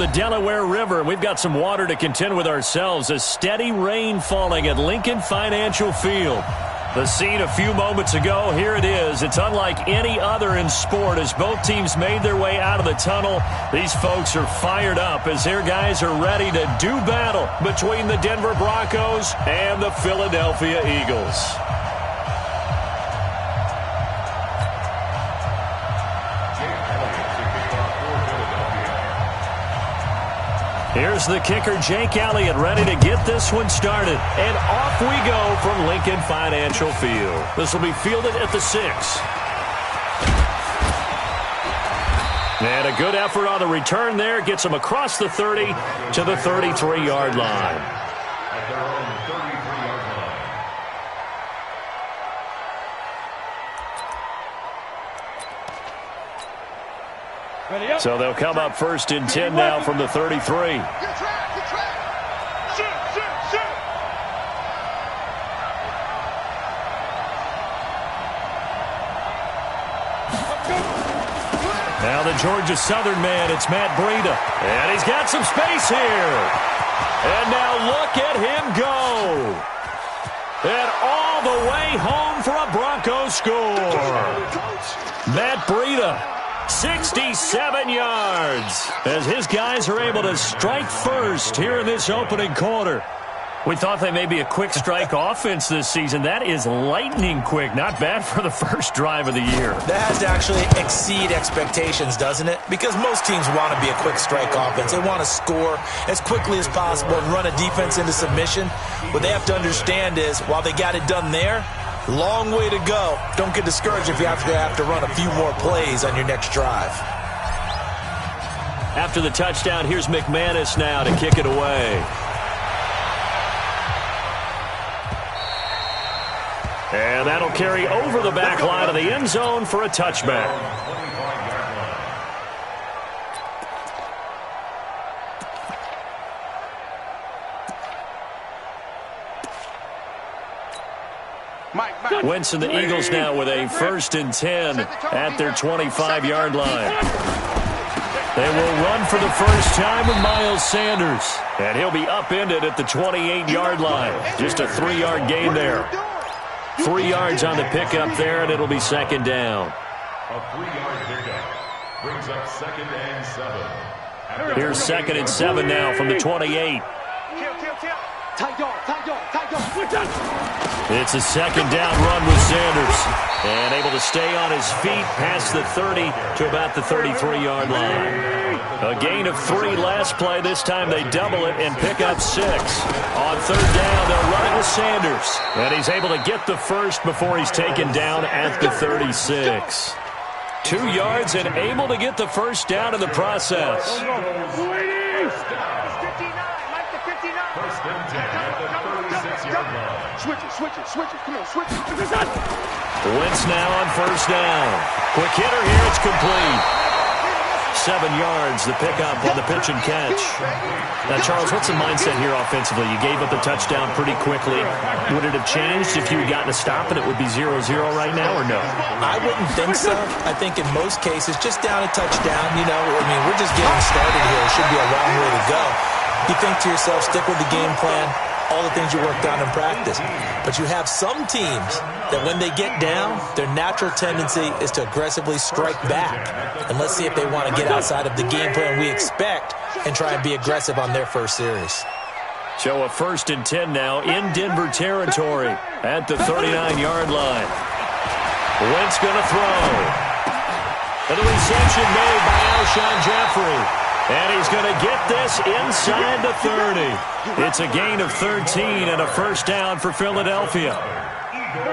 the Delaware River. We've got some water to contend with ourselves. A steady rain falling at Lincoln Financial Field. The scene a few moments ago, here it is. It's unlike any other in sport as both teams made their way out of the tunnel. These folks are fired up as their guys are ready to do battle between the Denver Broncos and the Philadelphia Eagles. Here's the kicker, Jake Elliott, ready to get this one started. And off we go from Lincoln Financial Field. This will be fielded at the 6. And a good effort on the return there. Gets him across the 30 to the 33-yard line. So they'll come up first and 10 now from the 33. Now the Georgia Southern man, it's Matt Breida. And he's got some space here. And now look at him go. And all the way home for a Broncos score. Matt Breida. 67 yards as his guys are able to strike first here in this opening quarter. We thought they may be a quick strike offense this season. That is lightning quick. Not bad for the first drive of the year. That has to actually exceed expectations, doesn't it? Because most teams want to be a quick strike offense. They want to score as quickly as possible and run a defense into submission. What they have to understand is while they got it done there, long way to go. Don't get discouraged if you have to run a few more plays on your next drive. After the touchdown, here's McManus now to kick it away. And that'll carry over the back line of the end zone for a touchback. Wentz and the Eagles now with a first and 10 at their 25-yard line. They will run for the first time with Miles Sanders. And he'll be upended at the 28-yard line. Just a 3-yard gain there. 3 yards on the pickup there, and it'll be second down. A 3-yard pickup brings up second and 7. Here's second and 7 now from the 28. It's a second down run with Sanders. And able to stay on his feet past the 30 to about the 33-yard line. A gain of 3 last play. This time they double it and pick up 6. On third down, they'll run it with Sanders. And he's able to get the first before he's taken down at the 36. 2 yards and able to get the first down in the process. First and 10 at the 36-yard line. Switch it. Come on, switch it. Wentz now on first down. Quick hitter here, it's complete. 7 yards, the pickup on the pitch and catch. Now, Charles, what's the mindset here offensively? You gave up the touchdown pretty quickly. Would it have changed if you had gotten a stop and it would be 0-0 right now, or no? I wouldn't think so. I think in most cases, just down a touchdown, we're just getting started here. It should be a long way to go. You think to yourself, stick with the game plan, all the things you worked on in practice. But you have some teams that when they get down, their natural tendency is to aggressively strike back. And let's see if they want to get outside of the game plan we expect and try and be aggressive on their first series. So a first and 10 now in Denver territory at the 39-yard line. Wentz going to throw. And the reception made by Alshon Jeffrey. And he's going to get this inside the 30. It's a gain of 13 and a first down for Philadelphia.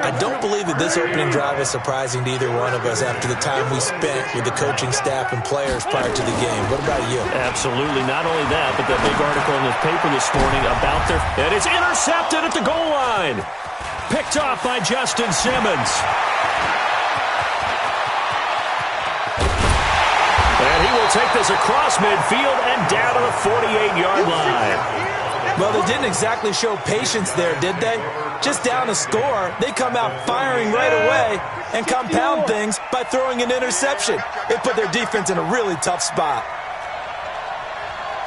I don't believe that this opening drive is surprising to either one of us after the time we spent with the coaching staff and players prior to the game. What about you? Absolutely. Not only that, but that big article in the paper this morning about their... And it's intercepted at the goal line. Picked off by Justin Simmons. And he will take this across midfield and down to the 48-yard line. Well, they didn't exactly show patience there, did they? Just down a score, they come out firing right away and compound things by throwing an interception. It put their defense in a really tough spot.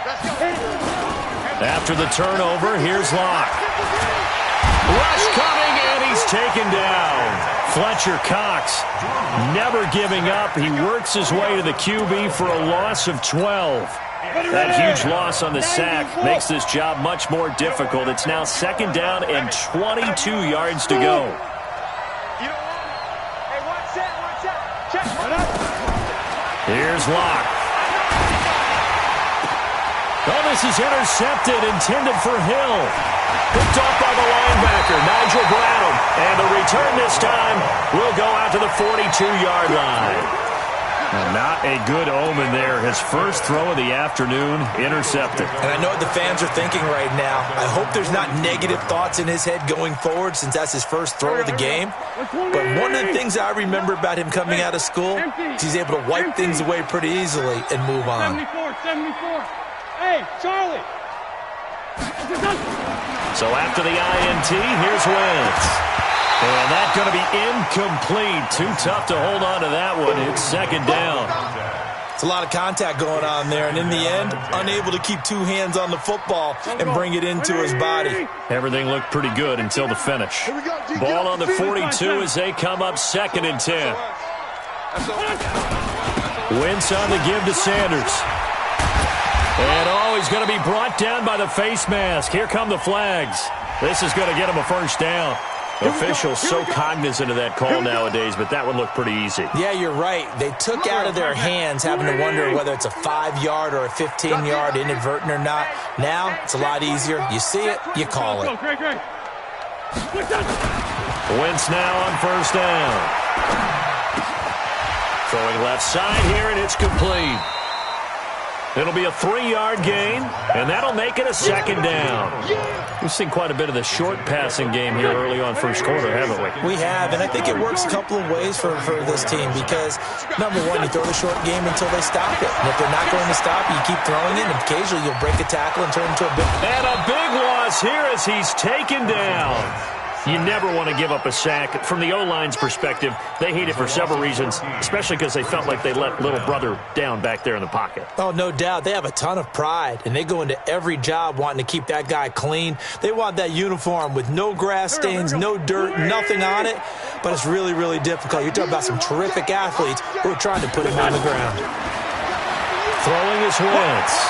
After the turnover, here's Locke. Rush coming, and he's taken down. Fletcher Cox never giving up. He works his way to the QB for a loss of 12. That huge loss on the sack makes this job much more difficult. It's now 2nd down and 22 yards to go. Here's Locke. Oh, this is intercepted, intended for Hill. Picked off by the linebacker, Nigel Bradham. And the return this time will go out to the 42-yard line. Not a good omen there. His first throw of the afternoon, intercepted. And I know what the fans are thinking right now. I hope there's not negative thoughts in his head going forward since that's his first throw of the game. But one of the things I remember about him coming out of school is he's able to wipe things away pretty easily and move on. 74. Hey, Charlie. So after the INT, here's Wentz. And that's going to be incomplete. Too tough to hold on to that one. It's 2nd down. It's a lot of contact going on there, and in the end, unable to keep 2 hands on the football and bring it into his body. Everything looked pretty good until the finish. Ball on the 42 as they come up 2nd and 10. Wentz on the give to Sanders. And he's going to be brought down by the face mask. Here come the flags. This is going to get him a first down. Officials so cognizant of that call nowadays, but that one looked pretty easy. Yeah, you're right. They took out of their hands having to wonder whether it's a 5-yard or a 15-yard inadvertent or not. Now, it's a lot easier. You see it, you call it. Wentz now on first down. Throwing left side here, and it's complete. It'll be a 3-yard gain, and that'll make it a 2nd down. We've seen quite a bit of the short passing game here early on first quarter, haven't we? We have, and I think it works a couple of ways for this team because, number one, you throw the short game until they stop it. And if they're not going to stop, you keep throwing it, and occasionally you'll break a tackle and turn into a big... And a big loss here as he's taken down. You never want to give up a sack. From the O-line's perspective, they hate it for several reasons, especially because they felt like they let little brother down back there in the pocket. Oh, no doubt. They have a ton of pride, and they go into every job wanting to keep that guy clean. They want that uniform with no grass stains, no dirt, nothing on it, but it's really, really difficult. You're talking about some terrific athletes who are trying to put him on the ground. Throwing his Wentz.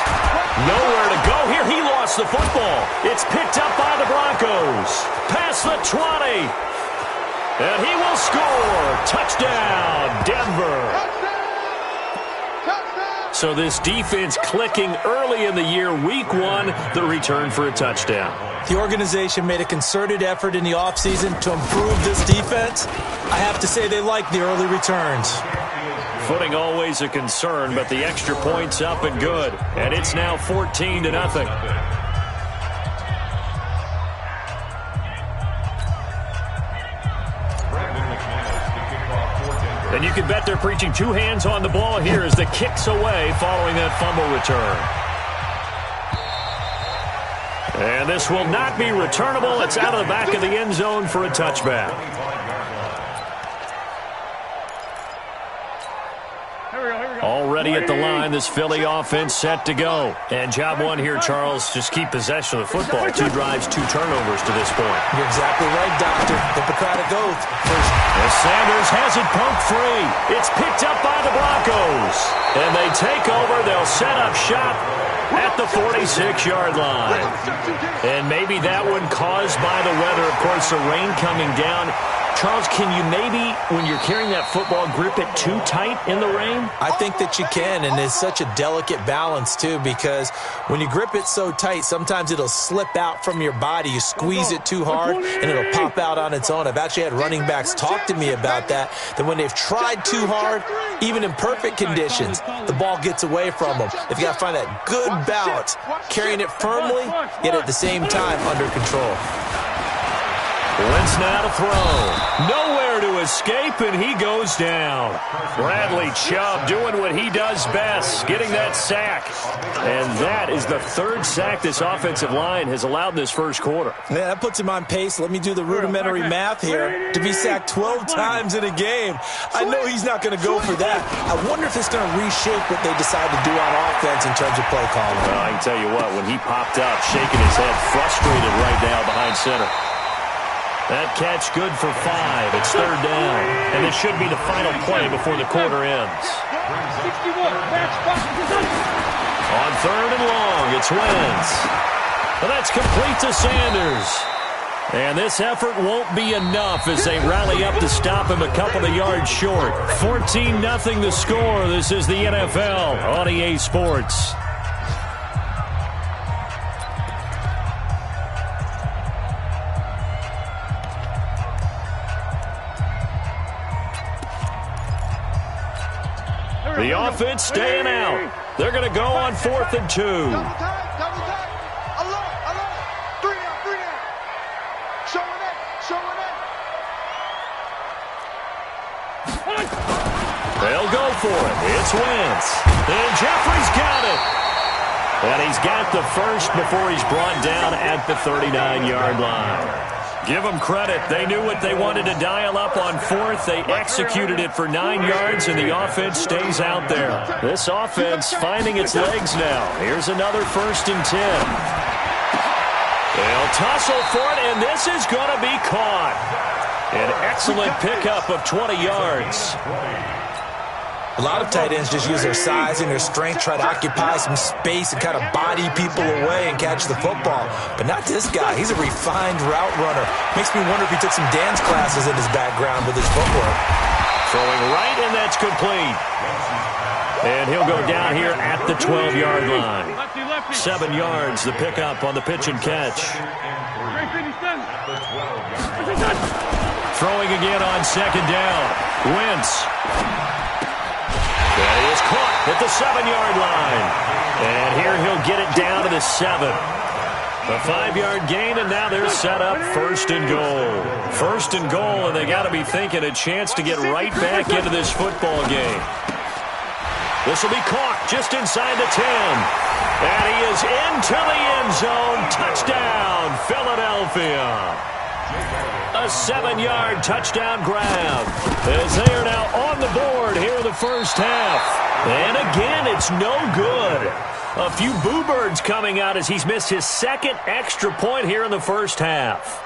Nowhere to go here. He lost the football. It's picked up by the Broncos. Past the 20. And he will score. Touchdown, Denver. So this defense clicking early in the year. Week 1, the return for a touchdown. The organization made a concerted effort in the offseason to improve this defense. I have to say they like the early returns. Footing always a concern, but the extra point's up and good. And it's now 14-0. And you can bet they're preaching 2 hands on the ball here as the kick's away following that fumble return. And this will not be returnable. It's out of the back of the end zone for a touchback. Already at the line, this Philly offense set to go. And job one here, Charles, just keep possession of the football. 2 drives, 2 turnovers to this point. You're exactly right, Doctor. Hippocratic oath. As Sanders has it poked free. It's picked up by the Broncos. And they take over. They'll set up shop at the 46-yard line. And maybe that one caused by the weather. Of course, the rain coming down. Charles, can you maybe, when you're carrying that football, grip it too tight in the rain? I think that you can, and it's such a delicate balance, too, because when you grip it so tight, sometimes it'll slip out from your body. You squeeze it too hard, and it'll pop out on its own. I've actually had running backs talk to me about that when they've tried too hard, even in perfect conditions, the ball gets away from them. If you got to find that good balance, carrying it firmly, yet at the same time under control. Wentz now to throw. Nowhere to escape, and he goes down. Bradley Chubb doing what he does best, getting that sack. And that is the third sack this offensive line has allowed in this first quarter. Yeah, that puts him on pace. Let me do the rudimentary math here. To be sacked 12 times in a game. I know he's not going to go for that. I wonder if it's going to reshape what they decide to do on offense in terms of play calling. Well, I can tell you what, when he popped up, shaking his head, frustrated right now behind center. That catch good for 5. It's third down. And this should be the final play before the quarter ends. 61, match spot. On third and long, it's Wentz. Well, that's complete to Sanders. And this effort won't be enough as they rally up to stop him a couple of yards short. 14-0 the score. This is the NFL on EA Sports. The offense staying out. They're going to go on 4th and 2. Double time. Alert. 3 down. Showing it. They'll go for it. It's Wentz. And Jeffrey's got it. And he's got the first before he's brought down at the 39-yard line. Give them credit. They knew what they wanted to dial up on 4th. They executed it for 9 yards, and the offense stays out there. This offense finding its legs now. Here's another 1st and 10. They'll tussle for it, and this is going to be caught. An excellent pickup of 20 yards. A lot of tight ends just use their size and their strength, try to occupy some space and kind of body people away and catch the football. But not this guy. He's a refined route runner. Makes me wonder if he took some dance classes in his background with his footwork. Throwing right, and that's complete. And he'll go down here at the 12-yard line. 7 yards, the pickup on the pitch and catch. Throwing again on 2nd down. Wentz. That is caught at the 7-yard line. And here he'll get it down to the 7. A 5-yard gain, and now they're set up 1st and goal. 1st and goal, and they got to be thinking a chance to get right back into this football game. This will be caught just inside the 10. And he is into the end zone. Touchdown, Philadelphia. A 7-yard touchdown grab as they are now on the board here in the first half. And again, it's no good. A few boo birds coming out as he's missed his 2nd extra point here in the first half.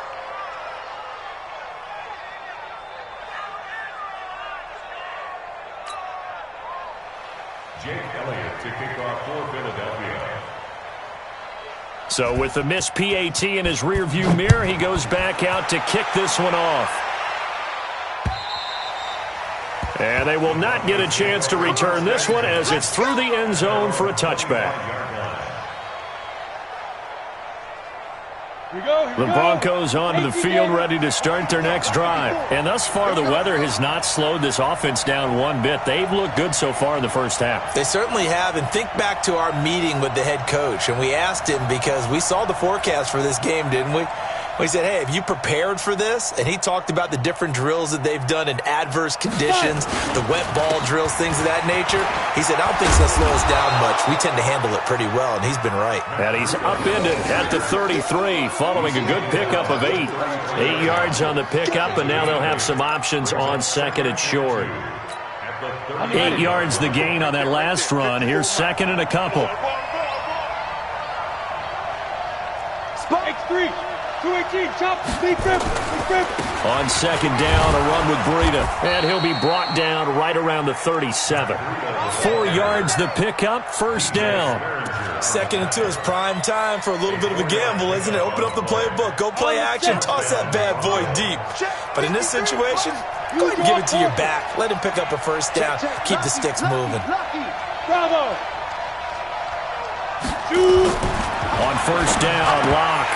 Jake Elliott to kick off for Philadelphia. So with the missed PAT in his rearview mirror, he goes back out to kick this one off. And they will not get a chance to return this one as it's through the end zone for a touchback. The Broncos onto the field ready to start their next drive. And thus far, the weather has not slowed this offense down one bit. They've looked good so far in the first half. They certainly have. And think back to our meeting with the head coach. And we asked him because we saw the forecast for this game, didn't we? We said, hey, have you prepared for this? And he talked about the different drills that they've done in adverse conditions, the wet ball drills, things of that nature. He said, I don't think it's going to slow us down much. We tend to handle it pretty well, and he's been right. And he's upended at the 33 following a good pickup of 8. 8 yards on the pickup, and now they'll have some options on 2nd and short. 8 yards the gain on that last run. Here's 2nd and a couple. Spike 3. 218, chop, big rip. On 2nd down, a run with Breida. And he'll be brought down right around the 37. 4 yards the pickup, 1st down. 2nd and 2 is prime time for a little bit of a gamble, isn't it? Open up the playbook, go play action, toss that bad boy deep. But in this situation, go ahead and give it to your back. Let him pick up a 1st down, keep the sticks moving. Bravo. On 1st down, Lock.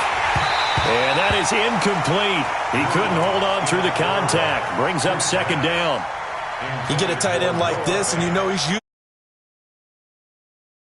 And that is incomplete. He couldn't hold on through the contact. Brings up 2nd down. You get a tight end like this, and you know he's